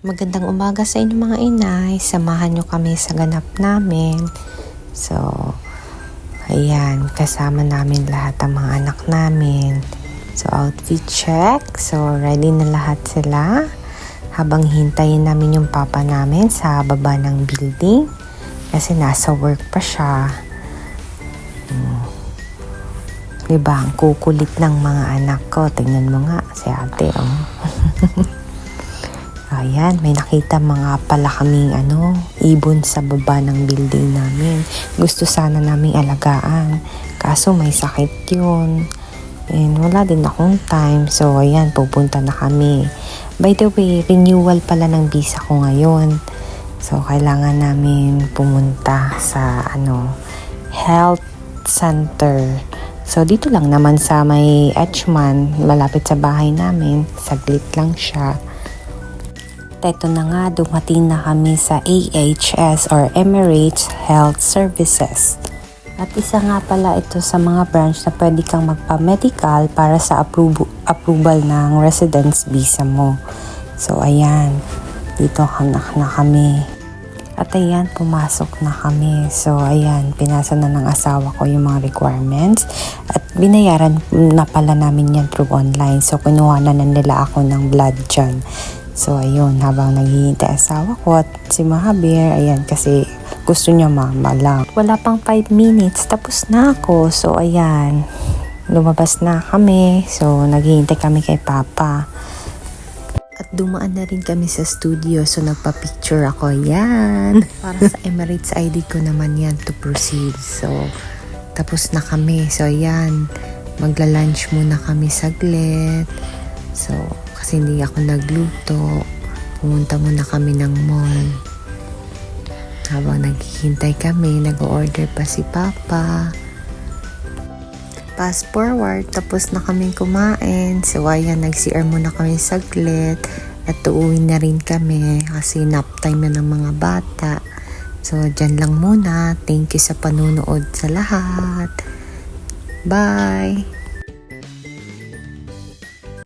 Magandang umaga sa inyo mga inay. Samahan nyo kami sa ganap namin. So, ayan, kasama namin lahat ang mga anak namin. So, outfit check. So, ready na lahat sila. Habang hintayin namin yung papa namin sa baba ng building. Kasi nasa work pa siya. Diba, ang kukulit ng mga anak ko. Tingnan mo nga, si ate, oh. Ayan, may nakita mga pala kaming ibon sa baba ng building namin. Gusto sana naming alagaan. Kaso may sakit yun. And wala din akong time. So, ayan, pupunta na kami. By the way, renewal pala ng visa ko ngayon. So, kailangan namin pumunta sa health center. So, dito lang naman sa may Etchman, malapit sa bahay namin. Saglit lang siya. Ito na nga, dumating na kami sa AHS or Emirates Health Services. At isa nga pala ito sa mga branch na pwede kang magpa-medical para sa approval ng residence visa mo. So, ayan. Dito na kami. At ayan, pumasok na kami. So, ayan, pinasa na ng asawa ko yung mga requirements. At binayaran na pala namin yan through online. So, kinuha na nila ako ng blood dyan. So, ayun, habang naghihintay asawa ko at si Mahabir, ayan, kasi gusto niya mama lang. Wala pang 5 minutes, tapos na ako. So, ayan, lumabas na kami. So, naghihintay kami kay Papa. At dumaan na rin kami sa studio. So, nagpa-picture ako. Yan. Para sa Emirates ID ko naman yan to proceed. So, tapos na kami. So, ayan, magla-lunch muna kami saglit. So, kasi hindi ako nagluto. Pumunta muna kami ng mall. Habang naghihintay kami, nag-order pa si Papa. Fast forward, tapos na kami kumain. So, ayan, nag-CR muna kami saglit. At uuwi na rin kami kasi nap time na ng mga bata. So, dyan lang muna. Thank you sa panunood sa lahat. Bye!